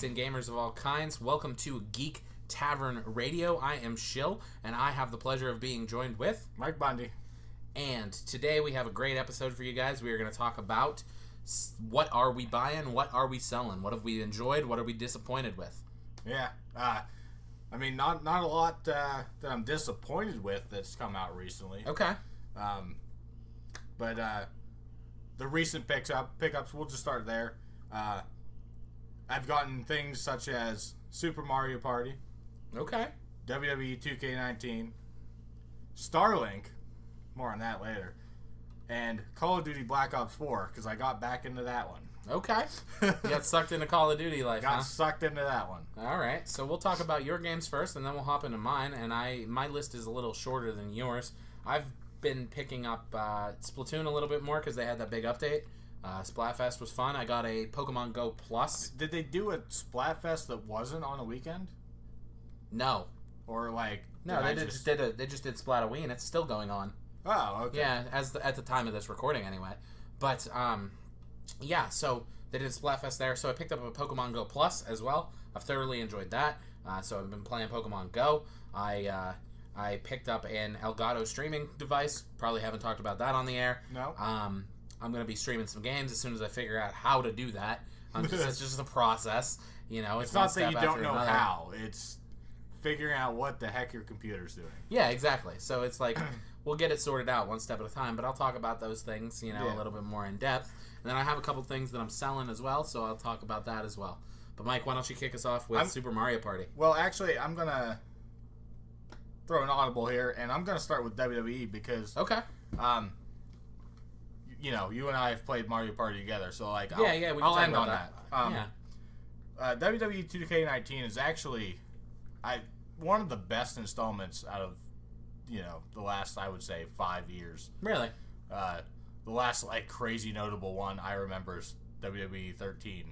geeks and gamers of all kinds. Welcome to Geek Tavern Radio. I am Shill, and I have the pleasure of being joined with Mike Bundy. And today we have a great episode for you guys. We are going to talk about what are we buying, what are we selling, what have we enjoyed, what are we disappointed with. Yeah, I mean, not a lot that I'm disappointed with that's come out recently. Okay. But the recent pickups, we'll just start there. I've gotten things such as Super Mario Party. Okay. WWE 2K19. Starlink. More on that later. And Call of Duty Black Ops 4, because I got back into that one. Okay. You got sucked into Call of Duty life, Got sucked into that one. All right. So we'll talk about your games first, and then we'll hop into mine. And my list is a little shorter than yours. I've been picking up Splatoon a little bit more because they had that big update. Splatfest was fun. I got a Pokemon Go Plus. Did they do a Splatfest that wasn't on a weekend? No. Or like... No, they just did Splatoween. It's still going on. Oh, okay. Yeah, at the time of this recording, anyway. But yeah, so they did Splatfest there. So I picked up a Pokemon Go Plus as well. I've thoroughly enjoyed that. So I've been playing Pokemon Go. I picked up an Elgato streaming device. Probably haven't talked about that on the air. No. I'm going to be streaming some games as soon as I figure out how to do that. It's just a process. You know, it's not that you don't know how. It's figuring out what the heck your computer's doing. Yeah, exactly. So it's like... We'll get it sorted out one step at a time, but I'll talk about those things, a little bit more in depth. And then I have a couple things that I'm selling as well, so I'll talk about that as well. But Mike, why don't you kick us off with Super Mario Party? Well, actually, I'm going to throw an audible here, and I'm going to start with WWE because... Okay. You and I have played Mario Party together, so like... I'll end on that. WWE 2K19 is actually one of the best installments out of the last, I would say, 5 years. Really? The last, crazy notable one I remember is WWE 13,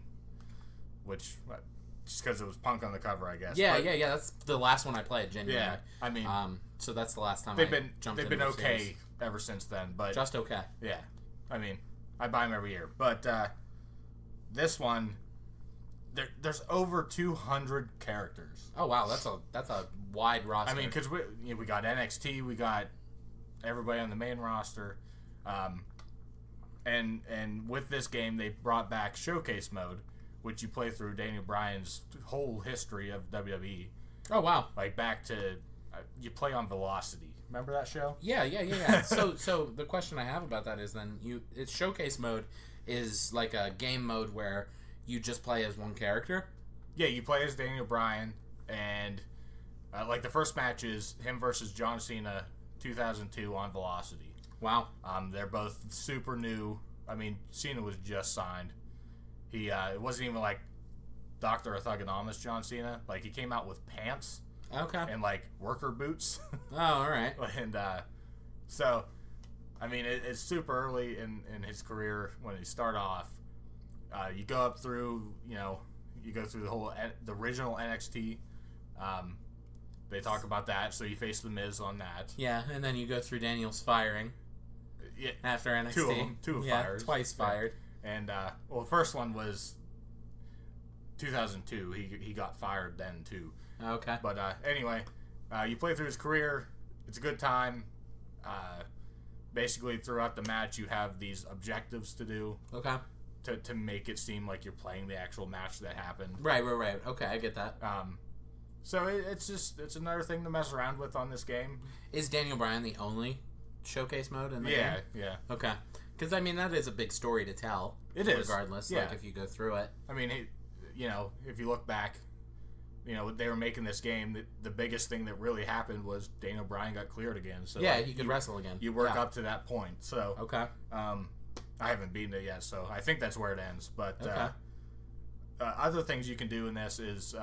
which, just because it was Punk on the cover, I guess. Yeah. That's the last one I played, genuinely. Yeah, I mean... so that's the last time they've been okay series. Ever since then, but... Just okay. Yeah. I mean, I buy them every year. But, this one... There's over 200 characters. Oh wow, that's a wide roster. I mean, because we got NXT, we got everybody on the main roster, and with this game they brought back Showcase Mode, which you play through Daniel Bryan's whole history of WWE. Oh wow! Back to you play on Velocity. Remember that show? Yeah. So the question I have about that is then it's Showcase Mode is like a game mode where you just play as one character? Yeah, you play as Daniel Bryan, and the first match is him versus John Cena, 2002 on Velocity. Wow. They're both super new. I mean, Cena was just signed. He it wasn't even like Dr. Orthogonomist John Cena. He came out with pants. Okay. And worker boots. Oh, all right. And so, I mean, it's super early in his career when he started off. You go up through, you go through the original NXT. They talk about that, so you face The Miz on that. Yeah, and then you go through Daniel's firing. Yeah, after NXT. Two of them. Fired. Twice fired. And, the first one was 2002. He got fired then, too. Okay. But, anyway, you play through his career. It's a good time. Basically, throughout the match, you have these objectives to do. Okay. To make it seem like you're playing the actual match that happened. Right. Okay, I get that. So it's another thing to mess around with on this game. Is Daniel Bryan the only Showcase Mode in the game? Yeah. Okay. Because, I mean, that is a big story to tell. It is. Regardless, if you go through it. I mean, if you look back, they were making this game. The biggest thing that really happened was Daniel Bryan got cleared again. So yeah, he could wrestle again. You work up to that point. So okay. I haven't beaten it yet, so I think that's where it ends. But okay. Other things you can do in this is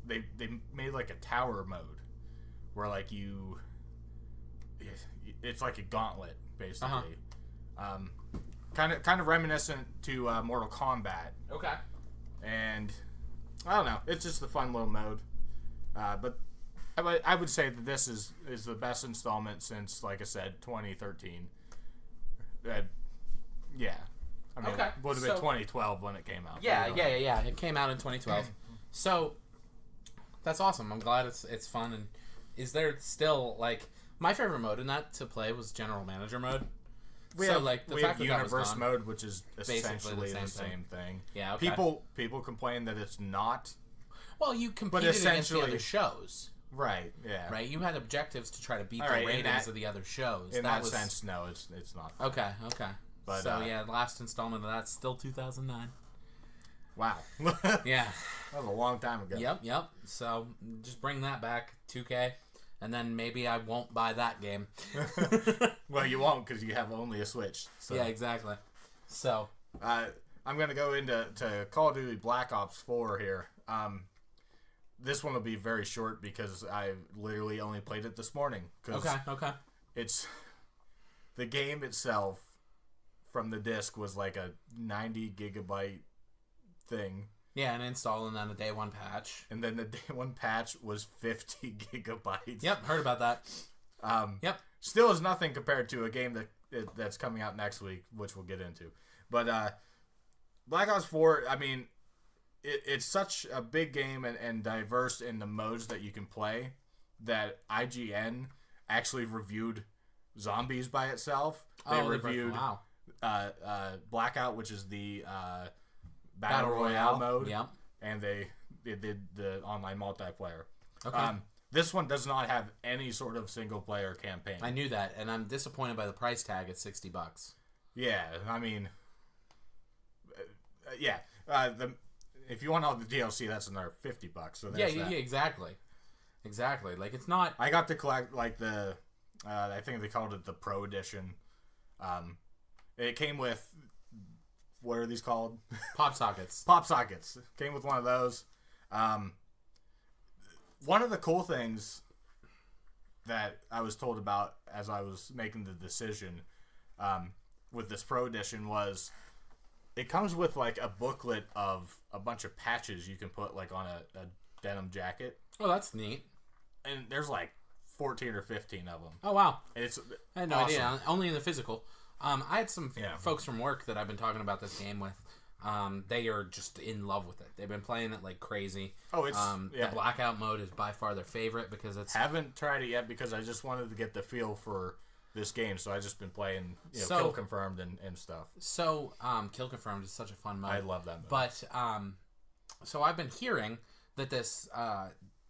they made a tower mode where it's like a gauntlet basically, kind of reminiscent to Mortal Kombat. Okay. And I don't know, it's just a fun little mode. But I would say that this is the best installment since, like I said, 2013. Yeah. I mean, okay. It would have been 2012 when it came out. Yeah. It came out in 2012. So that's awesome. I'm glad it's fun. And is there still like my favorite mode in that to play was General Manager mode. We have Universe mode, which is essentially the same thing. Yeah, okay. People complain that it's not. Well, you competed against the other shows. Right, yeah. Right, you had objectives to try to beat the ratings of the other shows. In that sense, no, it's not. Okay. But, so, last installment of that's still 2009. Wow. Yeah. That was a long time ago. Yep. So, just bring that back, 2K, and then maybe I won't buy that game. Well, you won't because you have only a Switch. So. Yeah, exactly. So... I'm going to go into Call of Duty Black Ops 4 here. This one will be very short because I literally only played it this morning. Okay. It's the game itself from the disc was like a 90 gigabyte thing. Yeah, and installing on the day one patch. And then the day one patch was 50 gigabytes. Yep, heard about that. Yep. Still is nothing compared to a game that's coming out next week, which we'll get into. But Black Ops 4, I mean, it's such a big game and diverse in the modes that you can play that IGN actually reviewed Zombies by itself. They reviewed Blackout, which is the Battle Royale mode. Yep. And they did the online multiplayer. Okay. This one does not have any sort of single-player campaign. I knew that, and I'm disappointed by the price tag at $60. Yeah, I mean... if you want all the DLC, that's another $50. So yeah, exactly. Like it's not. I got to collect like the, I think they called it the Pro Edition. It came with, what are these called? Pop sockets. Pop sockets. Came with one of those. One of the cool things that I was told about as I was making the decision, with this Pro Edition was. It comes with, like, a booklet of a bunch of patches you can put, like, on a denim jacket. Oh, that's neat. And there's, like, 14 or 15 of them. Oh, wow. It's I had no idea. Only in the physical. I had some folks from work that I've been talking about this game with. They are just in love with it. They've been playing it like crazy. Oh, it's... The Blackout mode is by far their favorite because it's... Haven't tried it yet because I just wanted to get the feel for... this game, so I've just been playing, Kill Confirmed and stuff. So, Kill Confirmed is such a fun mode. I love that mode. But, so I've been hearing that this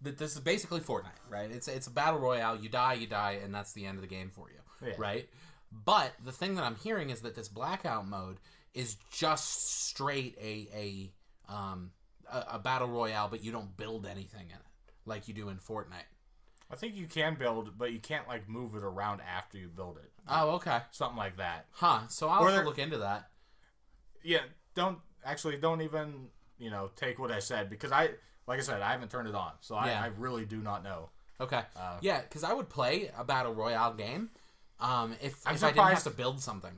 is basically Fortnite, right? It's a battle royale. You die, and that's the end of the game for you, right? But the thing that I'm hearing is that this Blackout mode is just straight a battle royale, but you don't build anything in it like you do in Fortnite. I think you can build, but you can't, like, move it around after you build it. Oh, okay. Something like that. Huh. So I'll have to look into that. Yeah, don't even, take what I said, because like I said, I haven't turned it on, so I really do not know. Okay. Yeah, because I would play a Battle Royale game if I didn't have to build something.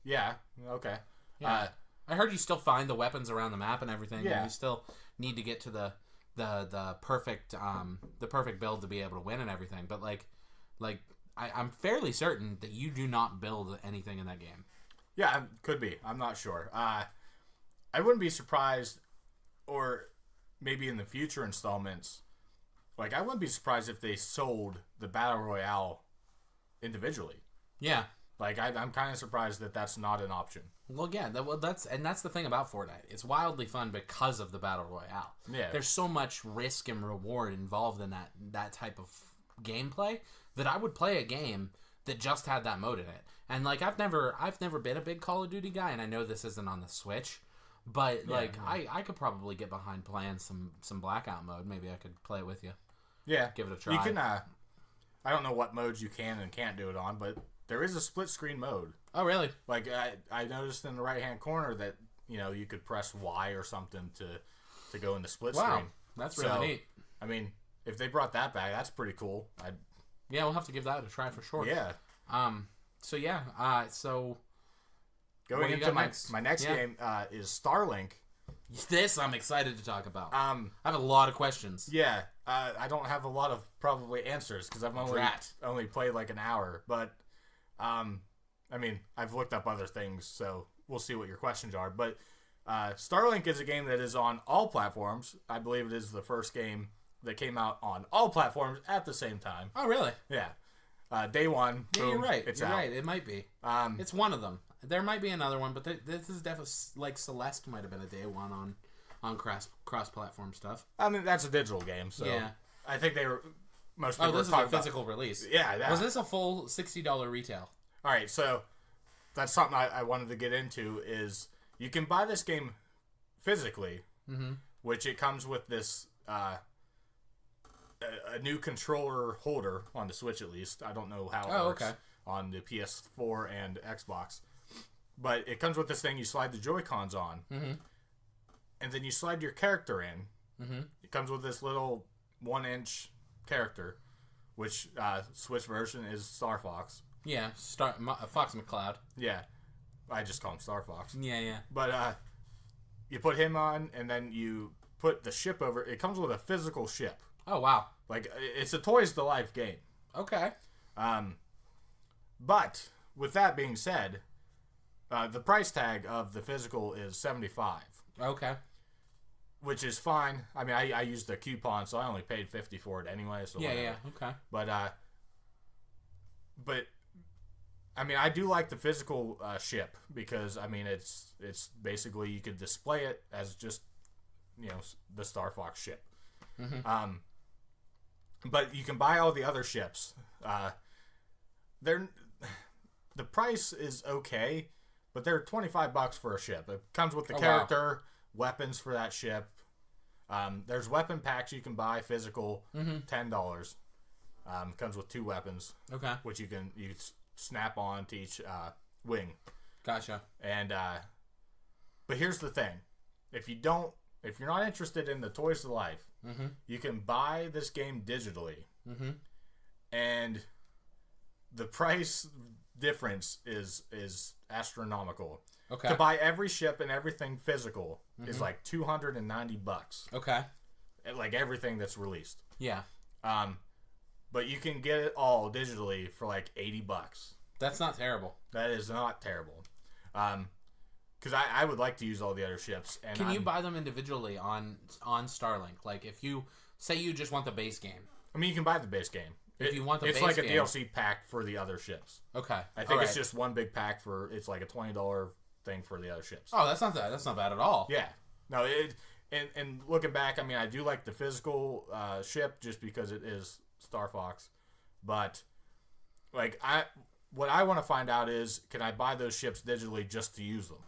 Yeah, okay. Yeah. I heard you still find the weapons around the map and everything, and you still need to get to the perfect build to be able to win and everything, but I'm fairly certain that you do not build anything in that game. Yeah, could be. I'm not sure. I wouldn't be surprised, or maybe in the future installments, like I wouldn't be surprised if they sold the Battle Royale individually. Yeah. Like I'm kind of surprised that that's not an option. Well, yeah, that's the thing about Fortnite. It's wildly fun because of the Battle Royale. Yeah. There's so much risk and reward involved in that type of gameplay that I would play a game that just had that mode in it. And like I've never been a big Call of Duty guy, and I know this isn't on the Switch, but I could probably get behind playing some Blackout mode. Maybe I could play it with you. Yeah. Give it a try. You can I don't know what modes you can and can't do it on, but there is a split screen mode. Oh, really? Like I noticed in the right hand corner that you could press Y or something to go in the split screen. That's really neat. I mean, if they brought that back, that's pretty cool. Yeah, we'll have to give that a try for sure. Yeah. So going into my next game is Starlink. This I'm excited to talk about. I have a lot of questions. Yeah. I don't have a lot of probably answers because I've only played like an hour, but I mean, I've looked up other things, so we'll see what your questions are. But Starlink is a game that is on all platforms. I believe it is the first game that came out on all platforms at the same time. Oh, really? Yeah. Day one. Yeah, boom, you're right. It's You're out. right. It might be. It's one of them. There might be another one, but this is definitely like Celeste might have been a day one on cross-platform stuff. I mean, that's a digital game, so Yeah. I think they were most people. Oh, this is were a talking physical release. Yeah. That. Was this a full $60 retail? All right, so that's something I wanted to get into. Is you can buy this game physically, which it comes with this a new controller holder on the Switch, at least. I don't know how it works on the PS4 and Xbox. But it comes with this thing. You slide the Joy-Cons on, and then you slide your character in. It comes with this little 1-inch character, which Switch version is Star Fox. Yeah, Fox McCloud. Yeah. I just call him Star Fox. Yeah. But you put him on, and then you put the ship over. It comes with a physical ship. Oh, wow. Like, it's a Toys to Life game. Okay. But, with that being said, the price tag of the physical is $75. Okay. Which is fine. I mean, I used a coupon, so I only paid $50 for it anyway. So whatever. Yeah. Okay. But I mean, I do like the physical ship because I mean, it's basically you could display it as just the Star Fox ship. But you can buy all the other ships. The price is okay, but they're $25 for a ship. It comes with the character, weapons for that ship. There's weapon packs you can buy physical, $10. Comes with 2 weapons. Okay. Which you snap on to each wing. Gotcha. And but here's the thing: if you're not interested in the Toys to Life, you can buy this game digitally, and the price difference is astronomical. Okay. To buy every ship and everything physical is like $290. Okay. Like everything that's released. Yeah. But you can get it all digitally for like $80. That's not terrible. That is not terrible. Because I would like to use all the other ships. And can you buy them individually on Starlink? Like if you say you just want the base game. I mean, you can buy the base game. If you want the base game. It's like a DLC pack for the other ships. Okay. I think it's just one big pack it's like a $20 thing for the other ships. Oh, that's not bad at all. Yeah. No, and looking back, I mean, I do like the physical ship just because it is Star Fox. But like what I want to find out is, can I buy those ships digitally just to use them?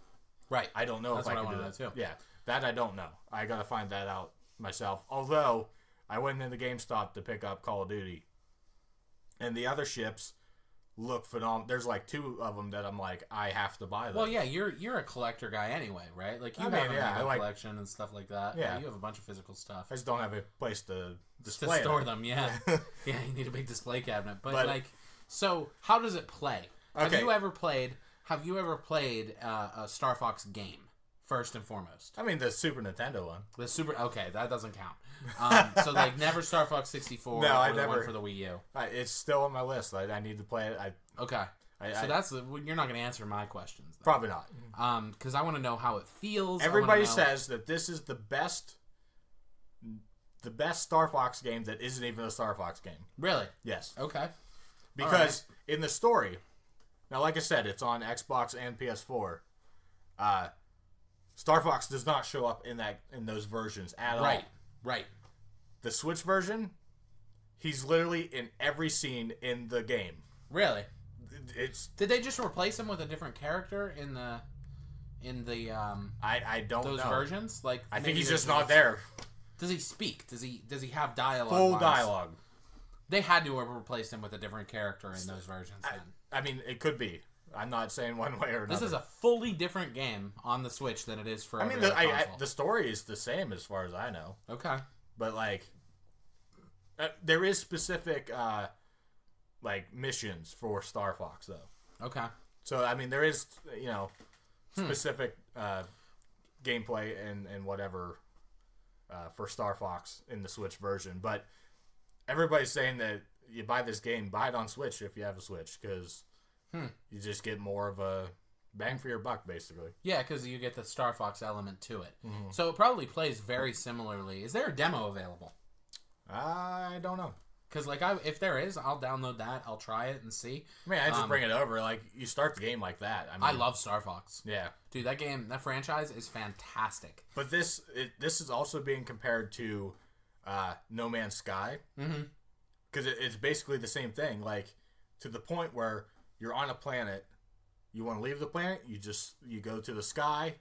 Right. I don't know if I can do that. Too. Yeah. That I don't know. I got to find that out myself. Although I went into GameStop to pick up Call of Duty, and the other ships look phenomenal. There's like 2 of them that I'm like, I have to buy them. Well, yeah, you're a collector guy anyway, right? Like you have a collection and stuff like that. Yeah, you have a bunch of physical stuff. I just don't have a place to display to store them. Yeah, yeah, you need a big display cabinet. But like, so how does it play? Okay. Have you ever played a Star Fox game? First and foremost. I mean, the Super Nintendo one. Okay, that doesn't count. So, like, never Star Fox 64 no, I or never, the one for the Wii U. It's still on my list. I need to play it. Okay. You're not going to answer my questions, though. Probably not. Because I want to know how it feels. Everybody says that this is the best Star Fox game that isn't even a Star Fox game. Really? Yes. Okay. Because in the story, now, like I said, it's on Xbox and PS4. Star Fox does not show up in those versions at all. Right. The Switch version, he's literally in every scene in the game. Really? Did they just replace him with a different character in the I don't know. Those versions? Like I think he's just not there. Does he speak? Does he have dialogue? Full dialogue. They had to have replaced him with a different character in those versions then. I mean, it could be. I'm not saying one way or another. This is a fully different game on the Switch than it is for every other console. The story is the same as far as I know. Okay. But, like, there is specific, like, missions for Star Fox, though. Okay. So, I mean, there is, specific gameplay and whatever for Star Fox in the Switch version. But everybody's saying that you buy this game, buy it on Switch if you have a Switch, because... You just get more of a bang for your buck, basically. Yeah, because you get the Star Fox element to it. Mm-hmm. So it probably plays very similarly. Is there a demo available? I don't know. Because if there is, I'll download that. I'll try it and see. I mean, I just bring it over. Like, you start the game like that. I love Star Fox. Yeah. Dude, that franchise is fantastic. But this is also being compared to No Man's Sky. Mm-hmm. Because it's basically the same thing. Like, to the point where you're on a planet, you want to leave the planet, you go to the sky,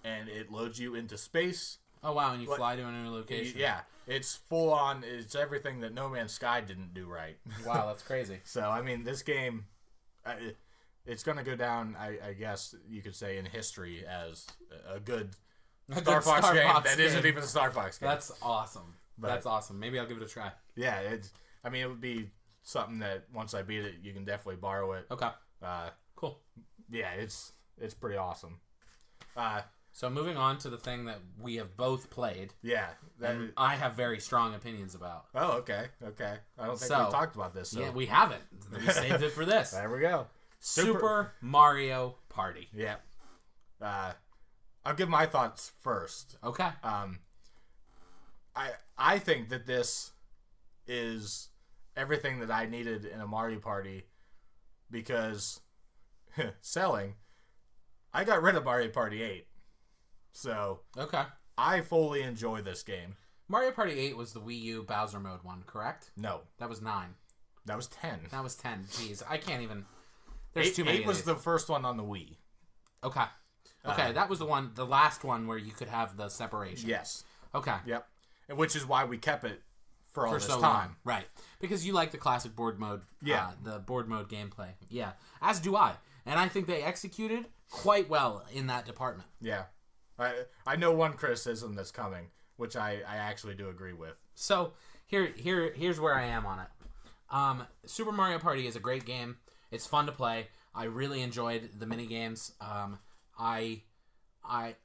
and it loads you into space. Oh, wow, and you fly to a new location. Yeah, it's full on. It's everything that No Man's Sky didn't do right. Wow, that's crazy. So, I mean, this game, it's going to go down, I guess you could say, in history as a good Star Fox game that isn't even a Star Fox game. That's awesome. That's awesome. Maybe I'll give it a try. Yeah, it would be something that once I beat it, you can definitely borrow it. Okay. Cool. Yeah, it's pretty awesome. So moving on to the thing that we have both played. Yeah. And I have very strong opinions about. Oh, okay. I don't think we talked about this. So. Yeah, we haven't. We saved it for this. There we go. Super Mario Party. Yeah. I'll give my thoughts first. Okay. I think that this is everything that I needed in a Mario Party because selling, I got rid of Mario Party 8. So, okay. I fully enjoy this game. Mario Party 8 was the Wii U Bowser mode one, correct? No. That was 9. That was 10. That was 10. Jeez, I can't even... There's too many 8 was the first one on the Wii. Okay. Okay, that was the last one where you could have the separation. Yes. Okay. Yep. And which is why we kept it for all this so time. Long. Right. Because you like the classic board mode. Yeah. The board mode gameplay. Yeah. As do I. And I think they executed quite well in that department. Yeah. I know one criticism that's coming, which I actually do agree with. So, here's where I am on it. Super Mario Party is a great game. It's fun to play. I really enjoyed the mini games. I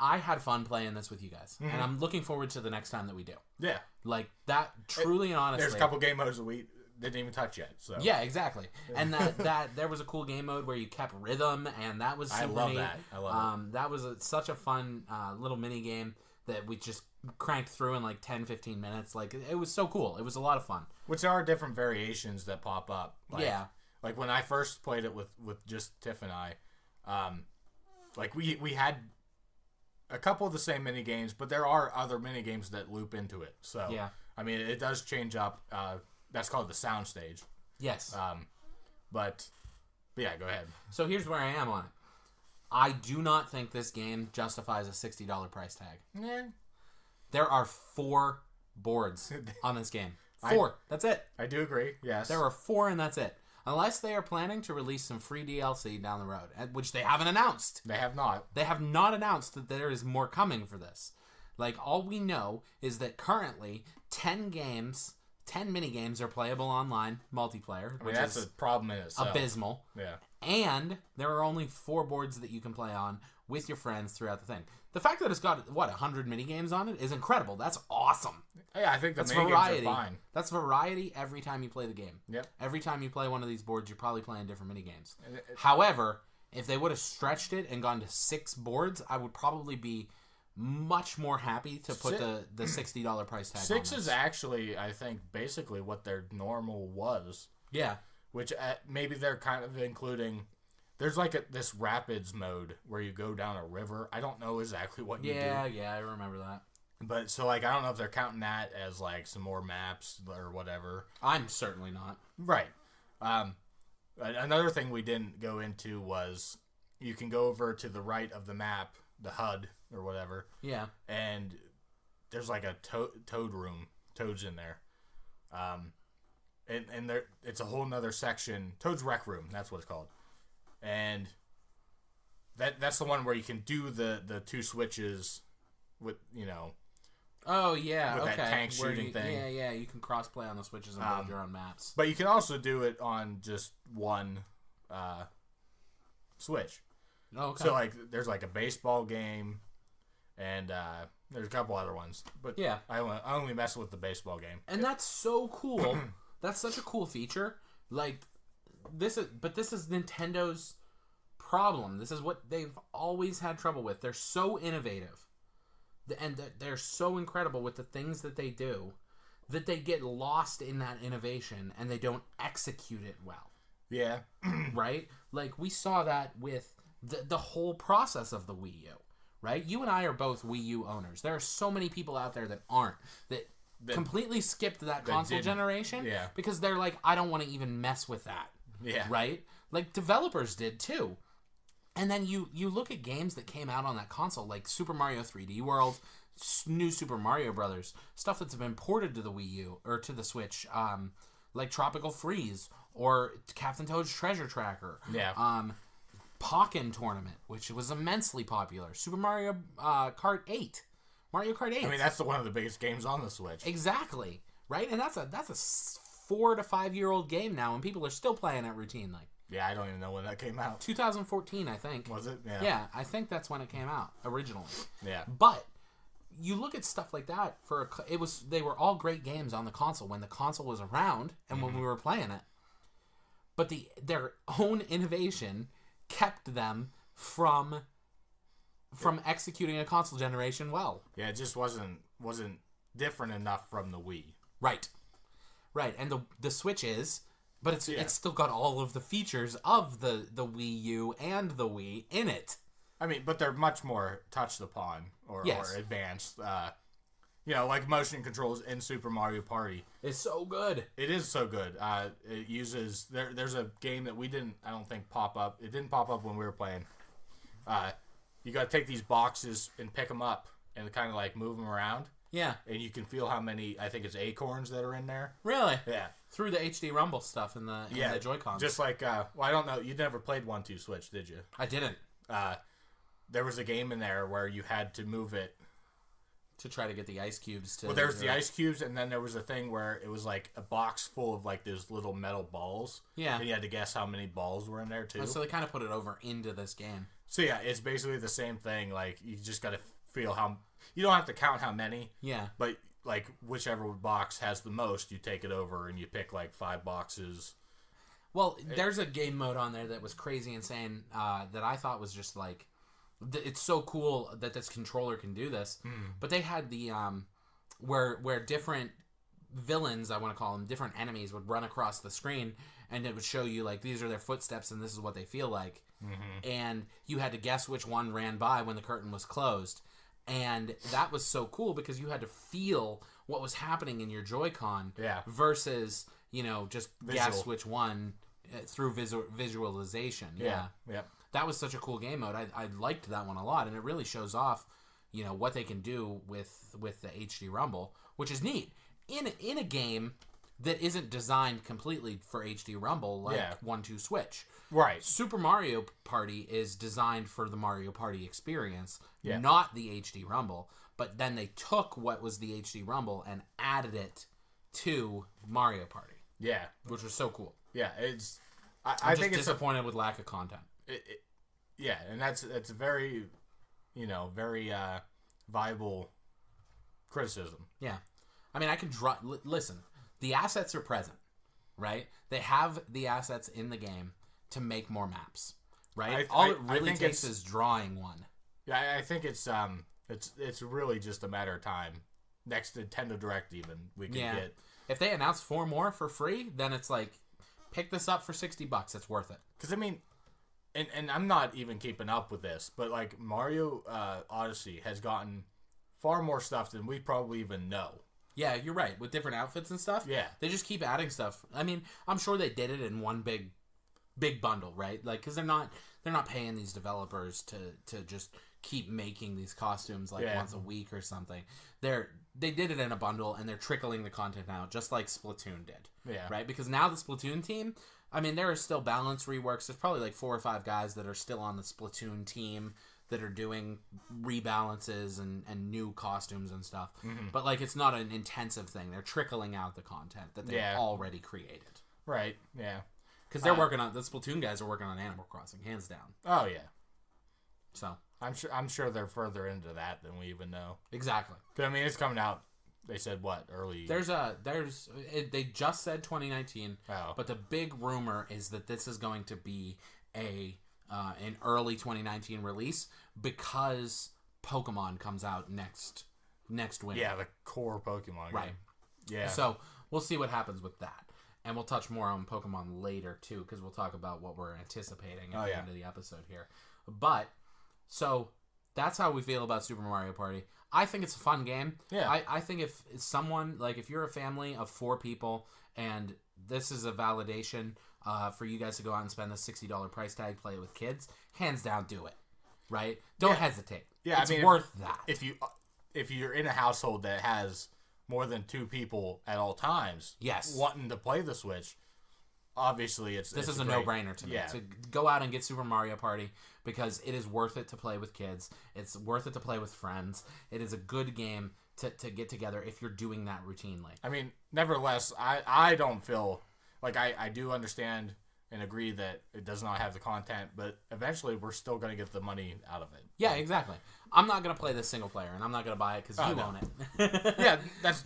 had fun playing this with you guys, and I'm looking forward to the next time that we do. Yeah, like that. Truly and honestly, there's a couple game modes that we didn't even touch yet. So yeah, exactly. And that there was a cool game mode where you kept rhythm, and that was super I love neat. that. I love it. That was such a fun little mini game that we just cranked through in like 10-15 minutes. Like it was so cool. It was a lot of fun. Which are different variations that pop up. Like, yeah. Like when I first played it with just Tiff and I, like we had a couple of the same mini games, but there are other mini games that loop into it. So yeah, I mean it does change up. That's called the sound stage. Yes. But yeah, go ahead. So here's where I am on it. I do not think this game justifies a $60 price tag. Yeah. There are 4 boards on this game. 4. That's it. I do agree. Yes. There are 4 and that's it. Unless they are planning to release some free DLC down the road, which they haven't announced. They have not. They have not announced that there is more coming for this. Like, all we know is that currently 10 mini games are playable online multiplayer, which that's is a problem in itself. abysmal. Yeah. And there are only 4 boards that you can play on with your friends throughout the thing. The fact that it's got, 100 mini games on it is incredible. That's awesome. Yeah, I think that's variety. Games are fine. That's variety every time you play the game. Yep. Every time you play one of these boards, you're probably playing different mini games. However, if they would have stretched it and gone to 6 boards, I would probably be much more happy to put the $60 price tag 6 on is this. actually, I think, basically what their normal was. Yeah. Which maybe they're kind of including... There's like this rapids mode where you go down a river. I don't know exactly what you do. Yeah, I remember that. But so like I don't know if they're counting that as like some more maps or whatever. I'm certainly not. Right. Another thing we didn't go into was you can go over to the right of the map, the HUD or whatever. Yeah. And there's like a toad room. Toad's in there. And there it's a whole nother section. Toad's Rec Room, that's what it's called. And that's the one where you can do the 2 switches with, Oh, yeah, with okay. that tank shooting thing. Yeah, you can cross-play on the switches and build your own maps. But you can also do it on just one switch. Oh, okay. So, like, there's, like, a baseball game, and there's a couple other ones. But yeah. I only mess with the baseball game. And that's so cool. That's such a cool feature. Like, this is Nintendo's problem. This is what they've always had trouble with. They're so innovative, and they're so incredible with the things that they do, that they get lost in that innovation and they don't execute it well. Yeah. Right? Like, we saw that with the whole process of the Wii U. Right? You and I are both Wii U owners. There are so many people out there that aren't, that completely skipped that console generation. Yeah. Because they're like, I don't want to even mess with that. Yeah. Right? Like, developers did too. And then you look at games that came out on that console, like Super Mario 3D World, new Super Mario Brothers, stuff that's been ported to the Wii U or to the Switch, like Tropical Freeze or Captain Toad's Treasure Tracker. Yeah. Pokken Tournament, which was immensely popular. Super Mario Kart 8. Mario Kart 8. I mean, that's one of the biggest games on the Switch. Exactly. Right? And that's a 4 to 5 year old game now, and people are still playing it routinely. Yeah, I don't even know when that came out. 2014, I think. Was it? Yeah. Yeah, I think that's when it came out originally. Yeah. But you look at stuff like that they were all great games on the console when the console was around and when we were playing it. But their own innovation kept them from executing a console generation well. Yeah, it just wasn't different enough from the Wii. Right. And the Switch is, but it's still got all of the features of the Wii U and the Wii in it. I mean, but they're much more touched upon or advanced. Like motion controls in Super Mario Party. It's so good. It is so good. It uses there's a game that I don't think pop up. It didn't pop up when we were playing. You got to take these boxes and pick them up and kind of like move them around. Yeah. And you can feel how many, I think it's acorns that are in there. Really? Yeah. Through the HD Rumble stuff in the Joy-Cons. Just like, I don't know, you never played 1-2 Switch, did you? I didn't. There was a game in there where you had to move it. To try to get the ice cubes to... Well, there was the ice cubes, and then there was a thing where it was like a box full of like those little metal balls. Yeah. And you had to guess how many balls were in there, too. Oh, so they kind of put it over into this game. So, yeah, it's basically the same thing. Like, you just got to feel how... You don't have to count how many. Yeah. But, like, whichever box has the most, you take it over and you pick, like, 5 boxes. Well, there's a game mode on there that was crazy insane that I thought was just, like... It's so cool that this controller can do this. But they had the... where different villains, I want to call them, different enemies would run across the screen and it would show you, like, these are their footsteps and this is what they feel like. Mm-hmm. And you had to guess which one ran by when the curtain was closed. And that was so cool because you had to feel what was happening in your Joy-Con versus, just guess which one through visualization. Yeah. That was such a cool game mode. I liked that one a lot, and it really shows off, what they can do with the HD Rumble, which is neat. In a game that isn't designed completely for HD Rumble, like 1-2 Switch. Right. Super Mario Party is designed for the Mario Party experience, not the HD Rumble. But then they took what was the HD Rumble and added it to Mario Party. Yeah. Which was so cool. Yeah, I think it's disappointed with lack of content. And that's a very, very viable criticism. Yeah. I mean, I can listen. The assets are present, right? They have the assets in the game to make more maps, right? All it really takes is drawing one. Yeah, I think it's really just a matter of time. Next Nintendo Direct, even we can get. If they announce 4 more for free, then it's like, pick this up for $60. It's worth it. Because I mean, and I'm not even keeping up with this, but like Mario Odyssey has gotten far more stuff than we probably even know. Yeah, you're right. With different outfits and stuff. Yeah. They just keep adding stuff. I mean, I'm sure they did it in one big bundle, right? Like, because they're not paying these developers to just keep making these costumes like once a week or something. They did it in a bundle and they're trickling the content out, just like Splatoon did. Yeah. Right? Because now the Splatoon team, I mean, there are still balance reworks. There's probably like 4 or 5 guys that are still on the Splatoon team that are doing rebalances and new costumes and stuff. Mm-hmm. But, like, it's not an intensive thing. They're trickling out the content that they've already created. Right, yeah. Because they're working on... The Splatoon guys are working on Animal Crossing, hands down. Oh, yeah. So... I'm sure they're further into that than we even know. Exactly. I mean, it's coming out, they said, what, early... They just said 2019, but the big rumor is that this is going to be a an early 2019 release because Pokemon comes out next winter. Yeah, the core Pokemon game. Right. Yeah. So we'll see what happens with that. And we'll touch more on Pokemon later, too, because we'll talk about what we're anticipating at the end of the episode here. But, so, that's how we feel about Super Mario Party. I think it's a fun game. Yeah. I think if someone, like, if you're a family of 4 people, and this is a validation for you guys to go out and spend the $60 price tag, play it with kids, hands down, do it. Right? Don't hesitate. Yeah, it's worth that. If you're in a household that has more than 2 people at all times, wanting to play the Switch, obviously this is a no-brainer to me. Yeah. To go out and get Super Mario Party because it is worth it to play with kids. It's worth it to play with friends. It is a good game to get together if you're doing that routinely. I mean, nevertheless, I don't feel like I do understand and agree that it does not have the content, but eventually we're still going to get the money out of it. Yeah, exactly. I'm not going to play this single player, and I'm not going to buy it because you own it. that's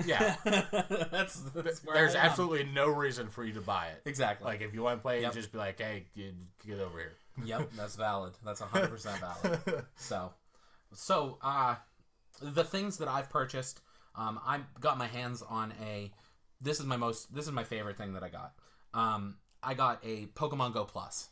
where there's absolutely no reason for you to buy it. Exactly. Like, if you want to play it, just be like, hey, get over here. Yep, that's valid. That's 100% valid. So, the things that I've purchased, I got my hands on this is my favorite thing that I got. I got a Pokemon Go Plus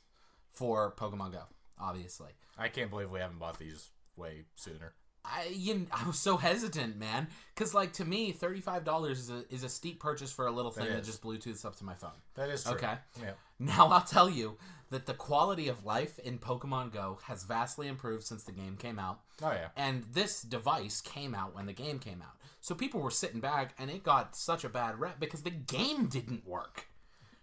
for Pokemon Go, obviously. I can't believe we haven't bought these way sooner. I was so hesitant, man, because like to me, $35 is a steep purchase for a little thing that just Bluetooths up to my phone. That is true. Okay. Yeah. Now I'll tell you that the quality of life in Pokemon Go has vastly improved since the game came out. Oh yeah. And this device came out when the game came out, so people were sitting back, and it got such a bad rep because the game didn't work.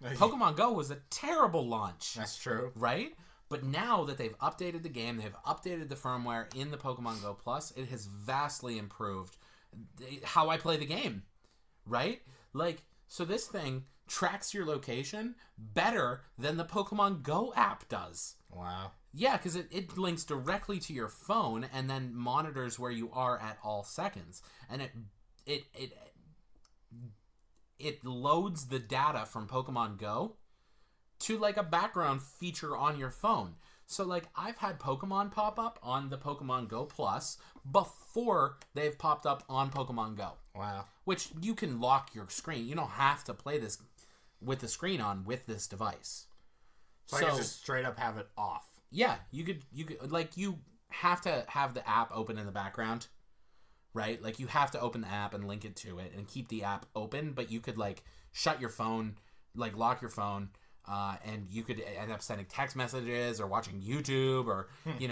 Pokemon Go was a terrible launch. That's true. Right? But now that they've updated the game, they've updated the firmware in the Pokemon Go Plus, it has vastly improved how I play the game. Right? Like, so this thing tracks your location better than the Pokemon Go app does. Wow. Yeah, because it links directly to your phone and then monitors where you are at all seconds. And it loads the data from Pokemon Go to like a background feature on your phone. So like I've had Pokemon pop up on the Pokemon Go Plus before they've popped up on Pokemon Go. Wow. Which you can lock your screen. You don't have to play this with the screen on with this device. So I can just straight up have it off. Yeah, you could like you have to have the app open in the background. Right? Like, you have to open the app and link it to it and keep the app open, but you could, like, shut your phone, like, lock your phone, and you could end up sending text messages or watching YouTube or,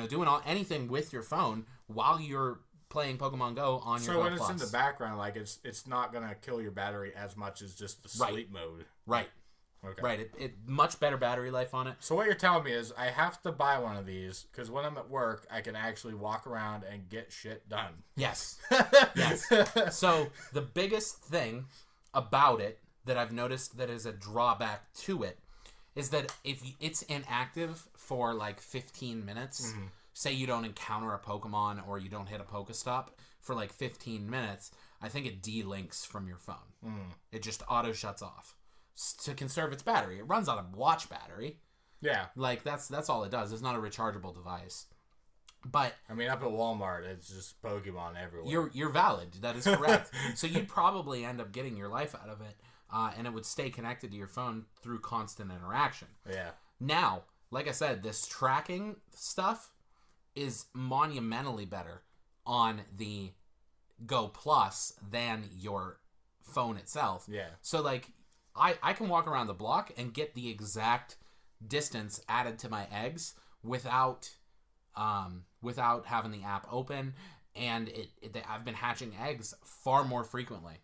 doing anything with your phone while you're playing Pokemon Go on your Go Plus. So when it's in the background, like, it's not going to kill your battery as much as just the sleep mode. Right. Okay. Right. It much better battery life on it. So what you're telling me is I have to buy one of these because when I'm at work, I can actually walk around and get shit done. Yes. Yes. So the biggest thing about it that I've noticed that is a drawback to it is that if it's inactive for like 15 minutes, say you don't encounter a Pokemon or you don't hit a Pokestop for like 15 minutes, I think it delinks from your phone. It just auto shuts off to conserve its battery. It runs on a watch battery. Yeah. Like, that's all it does. It's not a rechargeable device. But I mean, up at Walmart, it's just Pokemon everywhere. You're valid. That is correct. So you'd probably end up getting your life out of it, and it would stay connected to your phone through constant interaction. Yeah. Now, like I said, this tracking stuff is monumentally better on the Go Plus than your phone itself. Yeah. So, like, I can walk around the block and get the exact distance added to my eggs without having the app open, and I've been hatching eggs far more frequently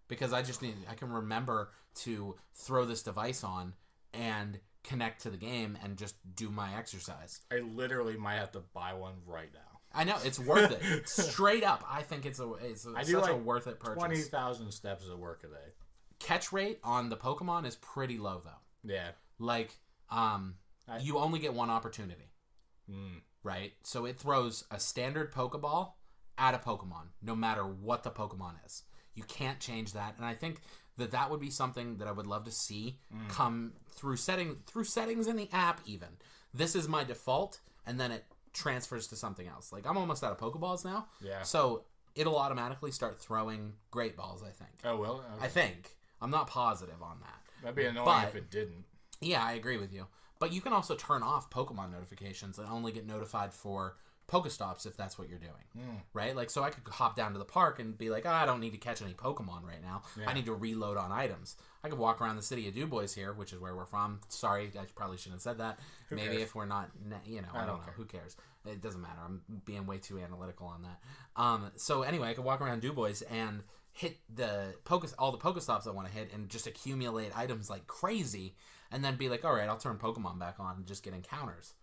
because I can remember to throw this device on and connect to the game and just do my exercise. I literally might have to buy one right now. I know, it's worth it. Straight up, I think it's such a worth it purchase. 20,000 steps at work a day. Catch rate on the Pokemon is pretty low though. Yeah. Like, you only get one opportunity. Right? So it throws a standard Pokeball at a Pokemon, no matter what the Pokemon is. You can't change that. And I think that would be something that I would love to see come through settings in the app even. this is my default, and then it transfers to something else. Like, I'm almost out of Pokeballs now. Yeah. So it'll automatically start throwing Great Balls, I think. Oh, well? Okay. I think. I'm not positive on that. That'd be annoying if it didn't. Yeah, I agree with you. But you can also turn off Pokemon notifications and only get notified for Pokestops if that's what you're doing. Right? Like, so I could hop down to the park and be like, I don't need to catch any Pokemon right now. Yeah. I need to reload on items. I could walk around the city of DuBois here, which is where we're from. Sorry, I probably shouldn't have said that. Maybe if we're not, I don't know. Who cares? It doesn't matter. I'm being way too analytical on that. So anyway, I could walk around DuBois and hit all the Pokestops I want to hit and just accumulate items like crazy, and then be like, all right, I'll turn Pokemon back on and just get encounters,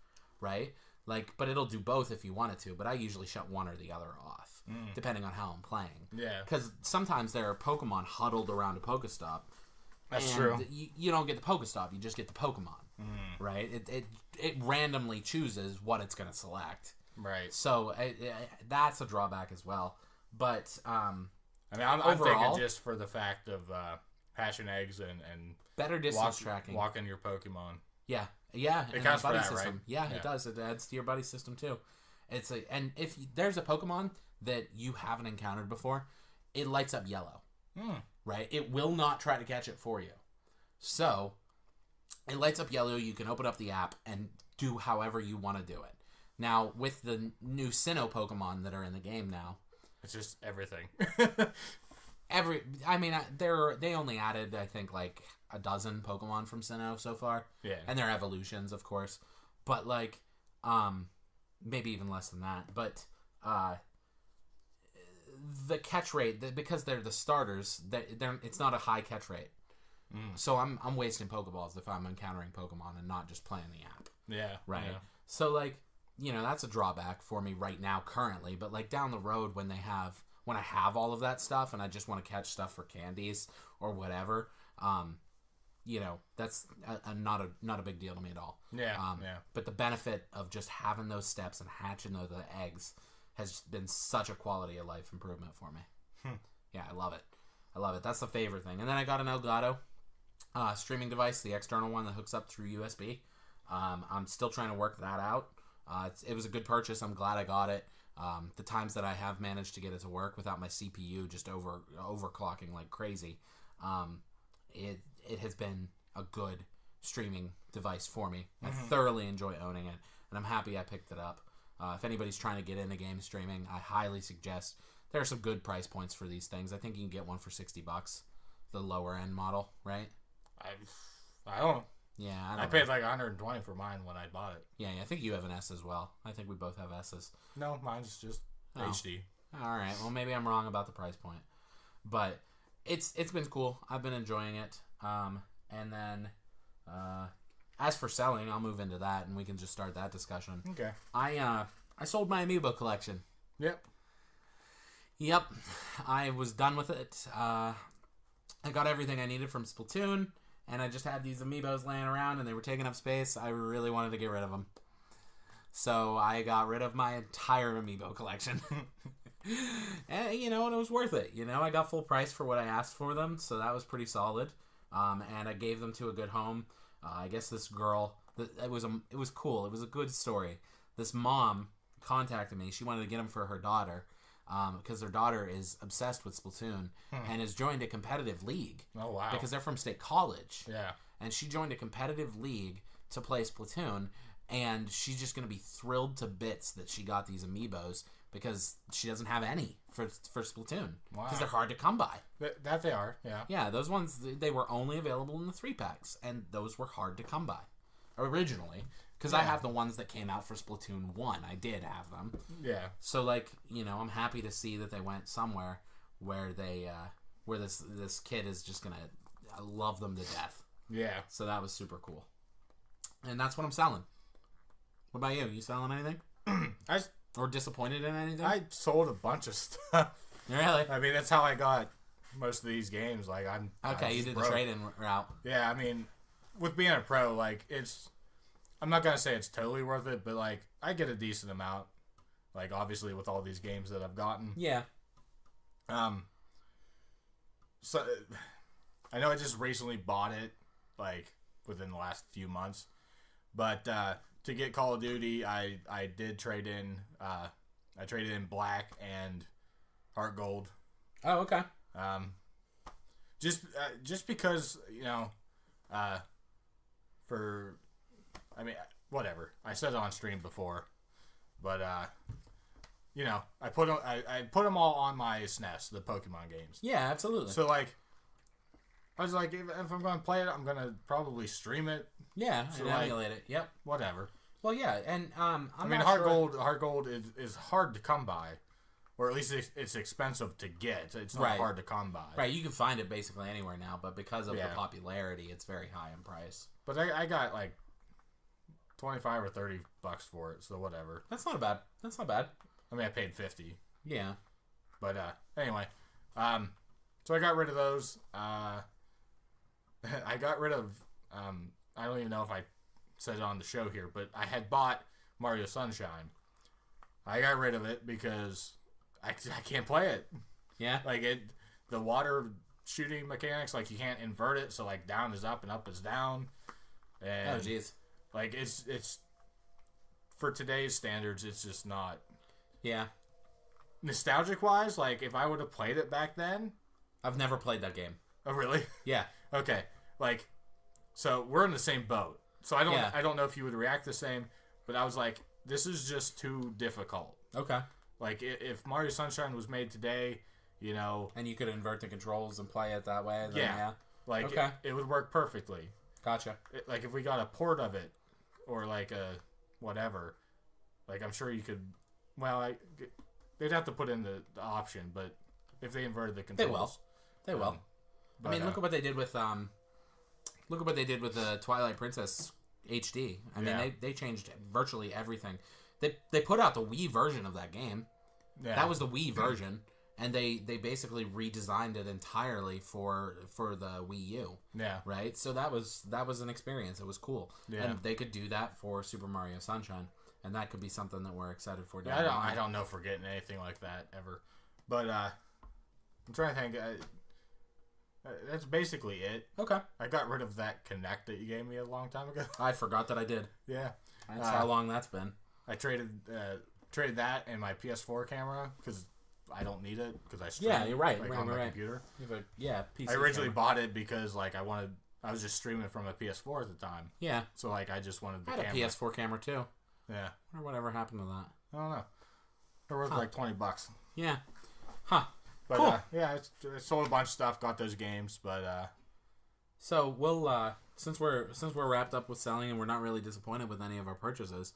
right? Like, but it'll do both if you want it to, but I usually shut one or the other off, depending on how I'm playing. Yeah. Because sometimes there are Pokemon huddled around a Pokestop. That's true. You don't get the Pokestop, you just get the Pokemon, right? It randomly chooses what it's going to select. Right. So that's a drawback as well. But, I'm thinking just for the fact of hatching eggs and better distance tracking. Walking your Pokemon. Yeah. It counts for that, system. right? Yeah, it does. It adds to your buddy system too. And if there's a Pokemon that you haven't encountered before, it lights up yellow. Right? It will not try to catch it for you. So, it lights up yellow. You can open up the app and do however you want to do it. Now, with the new Sinnoh Pokemon that are in the game now, it's just everything. They only added, I think, like a dozen Pokemon from Sinnoh so far. Yeah. And they're evolutions, of course. But, like, maybe even less than that. But, the catch rate, because they're the starters, it's not a high catch rate. So I'm wasting Pokeballs if I'm encountering Pokemon and not just playing the app. Yeah. Right? Yeah. So, like, that's a drawback for me right now currently. But, like, down the road when I have all of that stuff and I just want to catch stuff for candies or whatever, that's not a big deal to me at all. Yeah. But the benefit of just having those steps and hatching those eggs has been such a quality of life improvement for me. Yeah, I love it. That's the favorite thing. And then I got an Elgato streaming device, the external one that hooks up through USB. I'm still trying to work that out. It was a good purchase. I'm glad I got it. The times that I have managed to get it to work without my CPU just overclocking like crazy, it has been a good streaming device for me. I thoroughly enjoy owning it, and I'm happy I picked it up. If anybody's trying to get into game streaming, I highly suggest. There are some good price points for these things. I think you can get one for $60, the lower end model, right? I don't know. Yeah, I paid like $120 for mine when I bought it. Yeah, I think you have an S as well. I think we both have S's. No, mine's just HD. All right, well maybe I'm wrong about the price point, but it's been cool. I've been enjoying it. And then as for selling, I'll move into that, and we can just start that discussion. Okay. I sold my Amiibo collection. Yep. I was done with it. I got everything I needed from Splatoon, and I just had these Amiibos laying around, and they were taking up space. I really wanted to get rid of them. So I got rid of my entire Amiibo collection. And, and it was worth it. I got full price for what I asked for them, so that was pretty solid. And I gave them to a good home. I guess this girl, it was cool. It was a good story. This mom contacted me. She wanted to get them for her daughter, because their daughter is obsessed with Splatoon and has joined a competitive league. Oh, wow. Because they're from State College. Yeah. And she joined a competitive league to play Splatoon, and she's just going to be thrilled to bits that she got these Amiibos because she doesn't have any for Splatoon. Wow. Because they're hard to come by. That they are, yeah. Yeah, those ones, they were only available in the 3-packs, and those were hard to come by originally. Because I have the ones that came out for Splatoon 1. I did have them. Yeah. So, like, I'm happy to see that they went somewhere where where this kid is just going to love them to death. Yeah. So that was super cool. And that's what I'm selling. What about you? You selling anything? Or disappointed in anything? I sold a bunch of stuff. Really? I mean, that's how I got most of these games. Like, Okay, you did the trade-in route. Yeah, I mean, with being a pro, like, I'm not going to say it's totally worth it, but, like, I get a decent amount. Like, obviously, with all these games that I've gotten. Yeah. So, I know I just recently bought it, like, within the last few months. But, to get Call of Duty, I did trade in. I traded in Black and Heart Gold. Oh, okay. Just because whatever. I said it on stream before, but I put them all on my SNES, the Pokemon games. Yeah, absolutely. So like, I was like, if I'm going to play it, I'm going to probably stream it. Yeah, so and emulate it. Yep. Whatever. Well, yeah, and Heart Gold is hard to come by, or at least it's expensive to get. It's not hard to come by. Right, you can find it basically anywhere now, but because of the popularity, it's very high in price. But I got like $25 or $30 for it, so whatever. That's not bad. I mean, I paid $50. Yeah. But anyway, so I got rid of those. I got rid of. I don't even know if I said it on the show here, but I had bought Mario Sunshine. I got rid of it because I can't play it. Yeah. Like the water shooting mechanics, like you can't invert it, so like down is up and up is down. And oh jeez. Like it's for today's standards, it's just not. Yeah. Nostalgic wise, like if I would have played it back then. I've never played that game. Oh really? Yeah. Okay. Like, so we're in the same boat. So I don't know if you would react the same, but I was like, this is just too difficult. Okay. Like if Mario Sunshine was made today, and you could invert the controls and play it that way. Then yeah. Like okay. it would work perfectly. Gotcha. Like if we got a port of it, or like a whatever, like I'm sure you could. Well, they'd have to put in the option, but if they inverted the controls, they will. But, I mean, look at what they did with the Twilight Princess HD. I mean, they changed virtually everything. They put out the Wii version of that game. Yeah. That was the Wii version, and they basically redesigned it entirely for the Wii U. Yeah. Right. So that was an experience. It was cool. Yeah. And they could do that for Super Mario Sunshine, and that could be something that we're excited for. Yeah, I don't know if we're getting anything like that ever, but I'm trying to think. That's basically it. Okay. I got rid of that Kinect that you gave me a long time ago. I forgot that I did. Yeah. That's how long that's been. I traded that and my PS4 camera because I don't need it because I stream. Yeah, you're right. Like, right, on my right. computer. You have a PC I originally camera. bought it because like I was just streaming from a PS4 at the time. Yeah. So like I just wanted the camera. I had a PS4 camera too. Yeah. I wonder whatever happened to that. I don't know. They're worth like $20. Yeah. Huh. But cool. I sold a bunch of stuff, got those games, but so we'll since we're wrapped up with selling and we're not really disappointed with any of our purchases,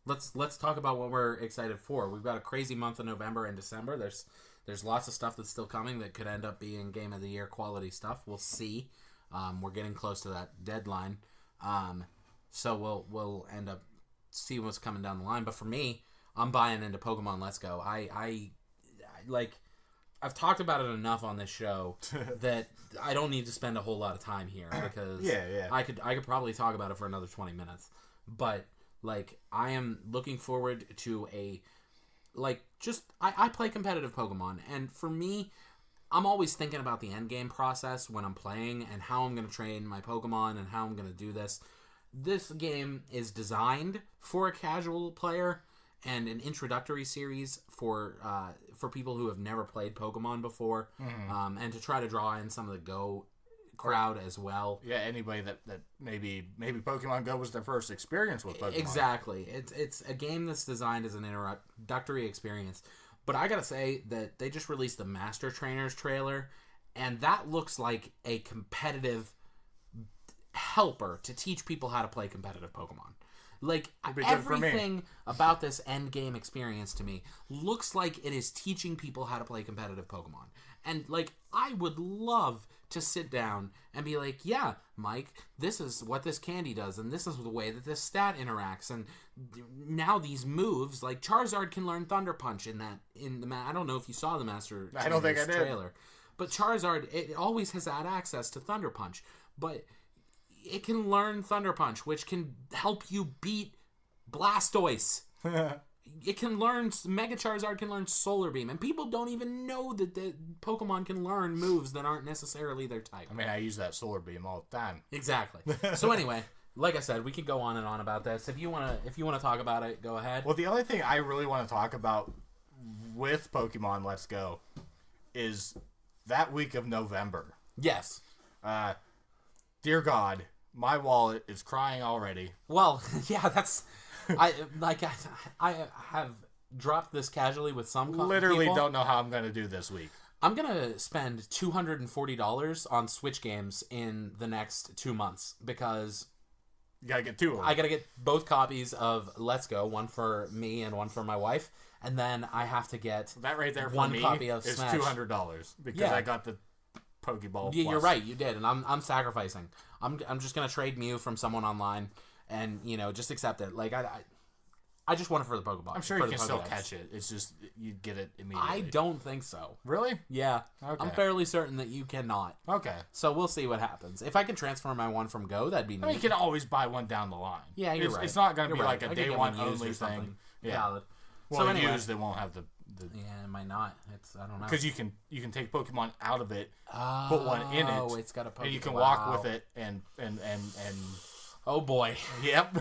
let's talk about what we're excited for. We've got a crazy month of November and December. There's lots of stuff that's still coming that could end up being Game of the Year quality stuff. We'll see. We're getting close to that deadline, so we'll end up see what's coming down the line. But for me, I'm buying into Pokemon Let's Go. I like. I've talked about it enough on this show that I don't need to spend a whole lot of time here because I could probably talk about it for another 20 minutes. But like I am looking forward to I play competitive Pokemon, and for me, I'm always thinking about the end game process when I'm playing and how I'm going to train my Pokemon and how I'm going to do this. This game is designed for a casual player and an introductory series for people who have never played Pokemon before, and to try to draw in some of the Go crowd as well. Yeah, anybody that maybe Pokemon Go was their first experience with Pokemon. Exactly. It's a game that's designed as an introductory experience. But I gotta say that they just released the Master Trainers trailer, and that looks like a competitive helper to teach people how to play competitive Pokemon. Like, everything about this end game experience to me looks like it is teaching people how to play competitive Pokemon. And, like, I would love to sit down and be like, yeah, Mike, this is what this candy does, and this is the way that this stat interacts, and now these moves, like Charizard can learn Thunder Punch I don't know if you saw the Master I don't think I did. Trailer, but Charizard, it always has had access to Thunder Punch, but it can learn Thunder Punch, which can help you beat Blastoise. It can learn, Mega Charizard can learn Solar Beam, and people don't even know that the Pokemon can learn moves that aren't necessarily their type. I mean, I use that Solar Beam all the time. Exactly. So anyway, like I said, we could go on and on about this. If you wanna talk about it, go ahead. Well, the only thing I really want to talk about with Pokemon Let's Go is that week of November. Yes. Dear God, my wallet is crying already. Well, yeah, that's I have dropped this casually with some literally people. Don't know how I'm going to do this week. I'm going to spend $240 on Switch games in the next 2 months because You got to get two of them. I got to get both copies of Let's Go, one for me and one for my wife, and then I have to get that right there for one me copy of is Smash. $200 because I got the Pokeball Yeah, Plus. you're right, you did, and I'm sacrificing. I'm just going to trade Mew from someone online and, just accept it. Like I just want it for the Pokeball. I'm sure you can still catch it. It's just you get it immediately. I don't think so. Really? Yeah. Okay. I'm fairly certain that you cannot. Okay. So we'll see what happens. If I can transfer my one from Go, that'd be neat. I mean, you can always buy one down the line. Yeah, you're right. It's not going to You're be right. like a I could day get one used only or something. thing. Yeah. Valid. Well, So anyway, used they won't have the yeah, it might not. I don't know. because you can take Pokemon out of it, put one in it. Oh, it's got a Pokemon. And you can walk with it and Oh boy. yep.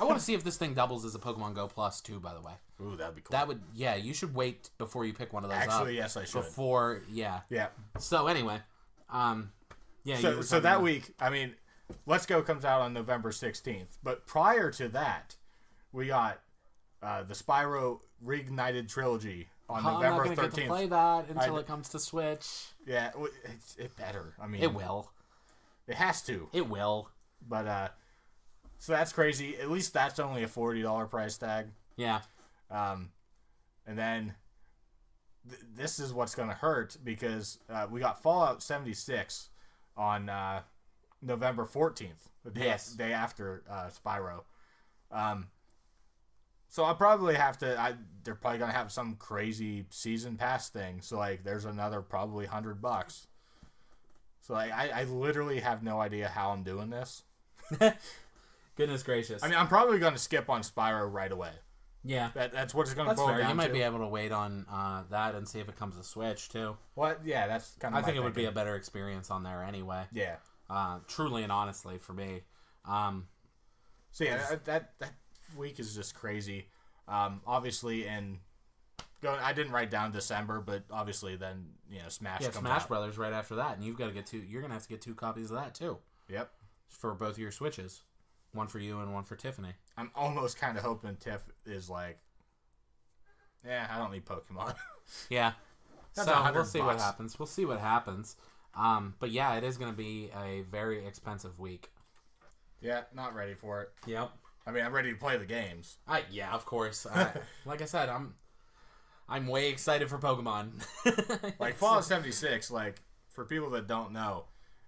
I want to see if this thing doubles as a Pokemon Go Plus too. By the way, Ooh, that'd be cool. that would you should wait before you pick one of those up. Actually, yes, I should. Before Yeah. So anyway, yeah. So that week, I mean, Let's Go comes out on November 16th, but prior to that, we got the Spyro Reignited Trilogy on November 13th. I'm not going to get to play that until it comes to Switch. Yeah, it better. I mean, It will. It has to. It will. But so that's crazy. At least that's only a $40 price tag. Yeah. And then this is what's going to hurt because we got Fallout 76 on November 14th, the day after Spyro. So I'll probably have to. They're probably going to have some crazy season pass thing. So like, there's another probably $100. So like, I literally have no idea how I'm doing this. Goodness gracious. I mean, I'm probably going to skip on Spyro right away. Yeah. That's what it's going to That's boil fair. down You might to. be able to wait on that and see if it comes to Switch too. What? Yeah, that's kind of. I think it would be a better experience on there anyway. Yeah. Truly and honestly for me. So yeah, that week is just crazy. Obviously, I didn't write down December, but obviously then Smash. Yeah, comes Smash out. Brothers right after that, and you've got to get You're gonna have to get 2 copies of that too. Yep. For both of your Switches, one for you and one for Tiffany. I'm almost kind of hoping Tiff is like, yeah, I don't need Pokemon. Yeah. That's So $100. we'll see what happens. We'll see what happens. But yeah, it is going to be a very expensive week. Yeah, not ready for it. Yep. I mean, I'm ready to play the games. Yeah, of course. Like I said, I'm way excited for Pokemon. Like Fallout 76, like for people that don't know,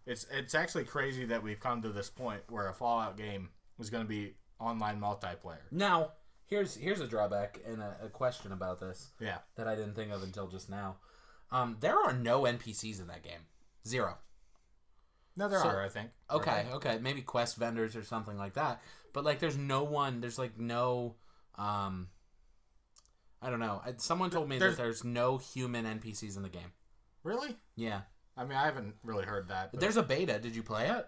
it's actually crazy that we've come to this point where a Fallout game is going to be online multiplayer. Now, here's a drawback and a question about this. Yeah. That I didn't think of until just now. There are no NPCs in that game. 0. No, there are, I think. Okay. Maybe quest vendors or something like that. But, like, there's no one... There's, like, no... I don't know. Someone told me that there's no human NPCs in the game. Really? Yeah. I mean, I haven't really heard that. But There's a beta. Did you play it?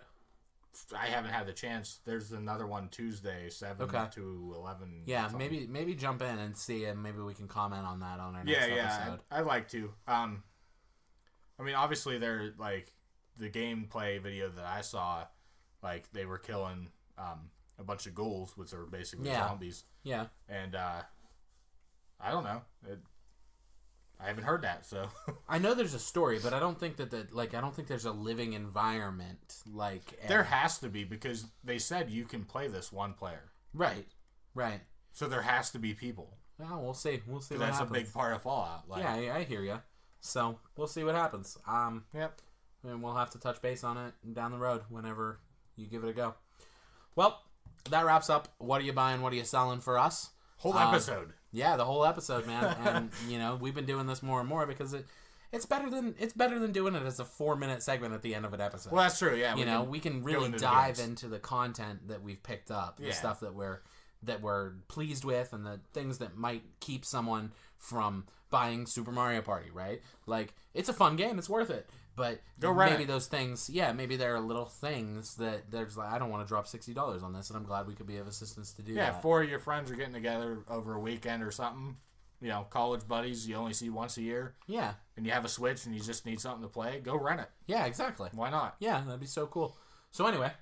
I haven't had the chance. There's another one Tuesday, 7 to 11. Yeah, something. maybe jump in and see, and maybe we can comment on that on our next episode. Yeah, I'd like to. I mean, obviously, they're, like, the gameplay video that I saw, like, they were killing a bunch of ghouls, which are basically zombies. Yeah. And, I don't know. I haven't heard that, so. I know there's a story, but I don't think that I don't think there's a living environment like. There has to be, because they said you can play this one player. Right. So there has to be people. Well, we'll see. We'll see what That's happens. a big part of Fallout. Like, yeah, I hear you. So we'll see what happens. Yep. And we'll have to touch base on it down the road whenever you give it a go. Well, that wraps up. What are you buying? What are you selling for us? Whole episode. Yeah, the whole episode, man. And we've been doing this more and more because it's better than doing it as a 4-minute segment at the end of an episode. Well, that's true. Yeah, we can really dive into the content that we've picked up, the stuff that we're pleased with, and the things that might keep someone from buying Super Mario Party. Right? Like, it's a fun game. It's worth it. But Go rent maybe it. those things, maybe there are little things that there's like, I don't want to drop $60 on this, and I'm glad we could be of assistance to do that. Yeah, 4 of your friends are getting together over a weekend or something. You know, college buddies you only see once a year. Yeah. And you have a Switch and you just need something to play. Go rent it. Yeah, exactly. Why not? Yeah, that'd be so cool. So anyway,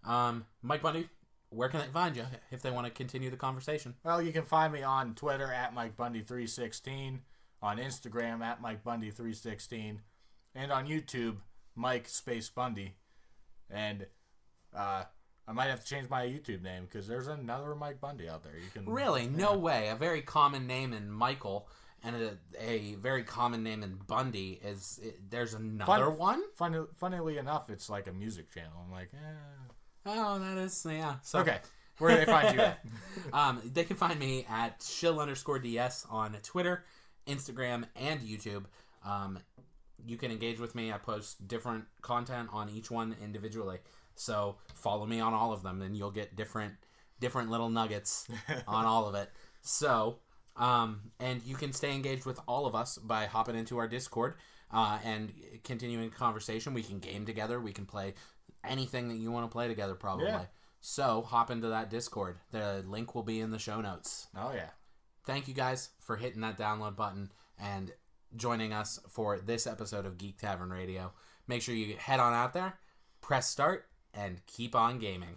Mike Bundy, where can they find you if they want to continue the conversation? Well, you can find me on Twitter at MikeBundy316, on Instagram at MikeBundy316, and on YouTube, Mike Space Bundy. And I might have to change my YouTube name because there's another Mike Bundy out there. You can Really? No way. A very common name in Michael and a very common name in Bundy there's another one? Funnily enough, it's like a music channel. I'm like, Oh, that is, yeah. So, Okay. Where do they find you at? They can find me at Shill_DS on Twitter, Instagram, and YouTube. You can engage with me. I post different content on each one individually. So follow me on all of them, and you'll get different little nuggets on all of it. So, and you can stay engaged with all of us by hopping into our Discord and continuing conversation. We can game together. We can play anything that you want to play together, probably. Yeah. So hop into that Discord. The link will be in the show notes. Oh, yeah. Thank you guys for hitting that download button and joining us for this episode of Geek Tavern Radio. Make sure you head on out there, press start, and keep on gaming.